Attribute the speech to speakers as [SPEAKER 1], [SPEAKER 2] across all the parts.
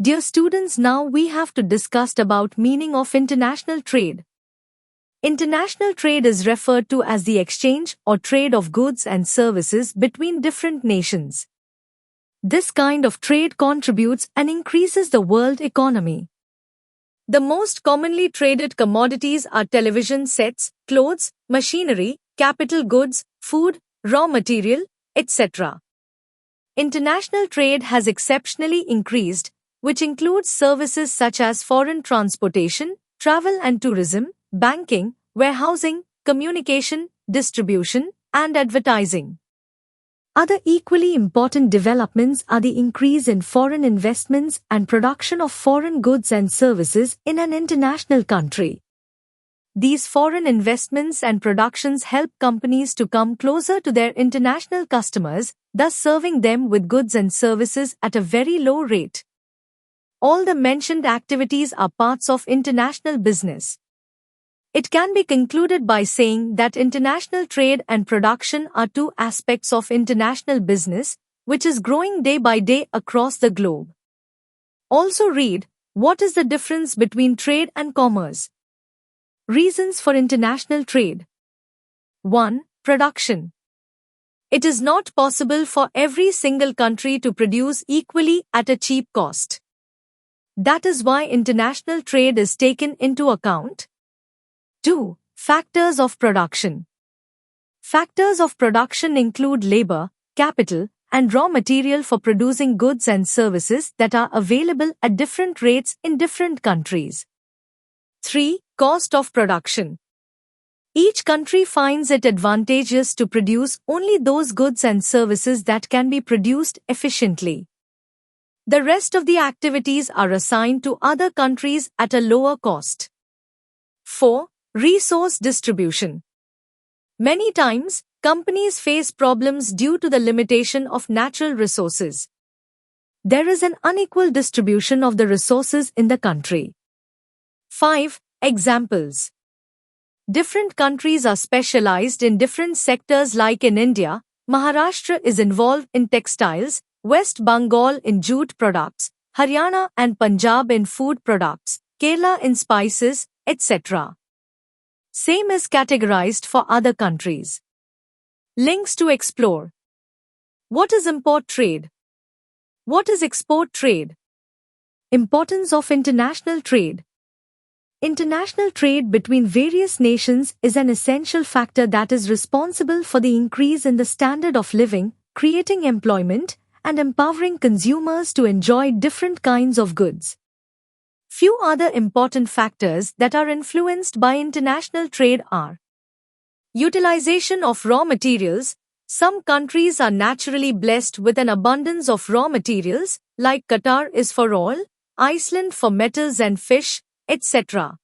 [SPEAKER 1] Dear students, now we have to discuss about meaning of international trade. International trade is referred to as the exchange or trade of goods and services between different nations. This kind of trade contributes and increases the world economy. The most commonly traded commodities are television sets, clothes, machinery, capital goods, food, raw material, etc. International trade has exceptionally increased, which includes services such as foreign transportation, travel and tourism, banking, warehousing, communication, distribution, and advertising. Other equally important developments are the increase in foreign investments and production of foreign goods and services in an international country. These foreign investments and productions help companies to come closer to their international customers, thus serving them with goods and services at a very low rate. All the mentioned activities are parts of international business. It can be concluded by saying that international trade and production are two aspects of international business, which is growing day by day across the globe. Also read, what is the difference between trade and commerce? Reasons for international trade. 1. Production. It is not possible for every single country to produce equally at a cheap cost. That is why international trade is taken into account. 2. Factors of production. Factors of production include labor, capital, and raw material for producing goods and services that are available at different rates in different countries. 3. Cost of production. Each country finds it advantageous to produce only those goods and services that can be produced efficiently. The rest of the activities are assigned to other countries at a lower cost. 4. Resource distribution. Many times, companies face problems due to the limitation of natural resources. There is an unequal distribution of the resources in the country. 5. Examples. Different countries are specialized in different sectors, like in India, Maharashtra is involved in textiles, West Bengal in jute products, Haryana and Punjab in food products, Kerala in spices, etc. Same is categorized for other countries. Links to explore. What is import trade? What is export trade? Importance of international trade. International trade between various nations is an essential factor that is responsible for the increase in the standard of living, creating employment, and empowering consumers to enjoy different kinds of goods. Few other important factors that are influenced by international trade are utilization of raw materials. Some countries are naturally blessed with an abundance of raw materials, like Qatar is for oil, Iceland for metals and fish, etc.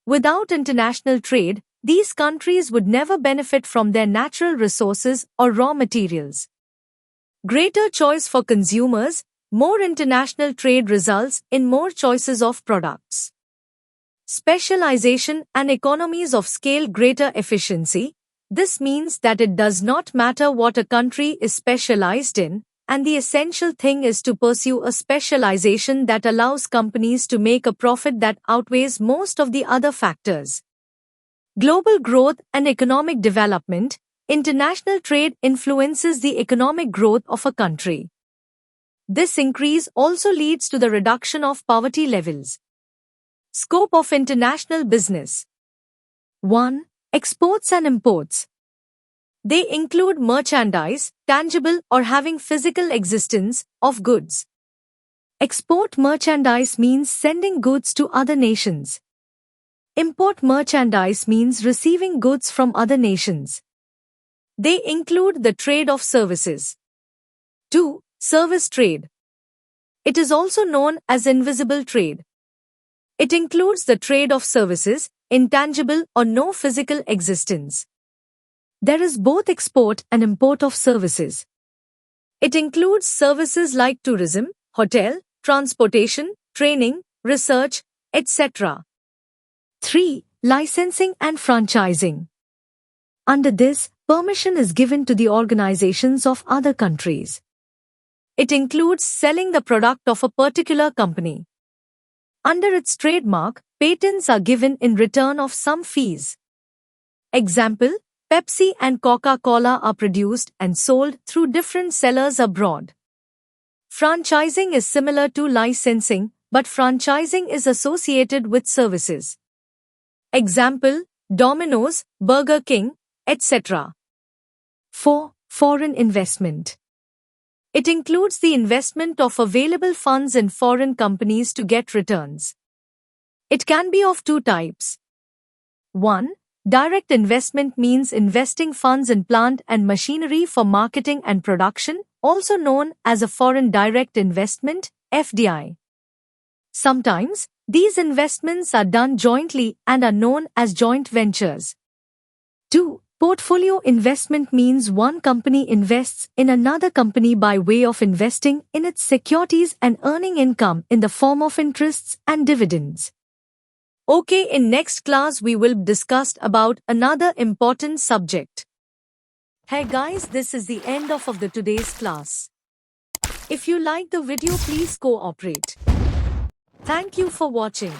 [SPEAKER 1] Without international trade, these countries would never benefit from their natural resources or raw materials. Greater choice for consumers. More international trade results in more choices of products. Specialization and economies of scale. Greater efficiency. This means that it does not matter what a country is specialized in, and the essential thing is to pursue a specialization that allows companies to make a profit that outweighs most of the other factors. Global growth and economic development. International trade influences the economic growth of a country. This increase also leads to the reduction of poverty levels. Scope of international business. 1. Exports and imports. They include merchandise, tangible or having physical existence, of goods. Export merchandise means sending goods to other nations. Import merchandise means receiving goods from other nations. They include the trade of services. 2. Service trade. It is also known as invisible trade. It includes the trade of services, intangible or no physical existence. There is both export and import of services. It includes services like tourism, hotel, transportation, training, research, etc. 3. Licensing and franchising. Under this, permission is given to the organizations of other countries. It includes selling the product of a particular company. Under its trademark, patents are given in return of some fees. Example, Pepsi and Coca-Cola are produced and sold through different sellers abroad. Franchising is similar to licensing, but franchising is associated with services. Example, Domino's, Burger King, etc. 4. Foreign investment. It includes the investment of available funds in foreign companies to get returns. It can be of two types. 1. Direct investment means investing funds in plant and machinery for marketing and production, also known as a foreign direct investment, FDI. Sometimes, these investments are done jointly and are known as joint ventures. 2. Portfolio investment means one company invests in another company by way of investing in its securities and earning income in the form of interests and dividends. Okay, in next class we will discuss about another important subject. Hey guys, this is the end of the today's class. If you like the video, please cooperate. Thank you for watching.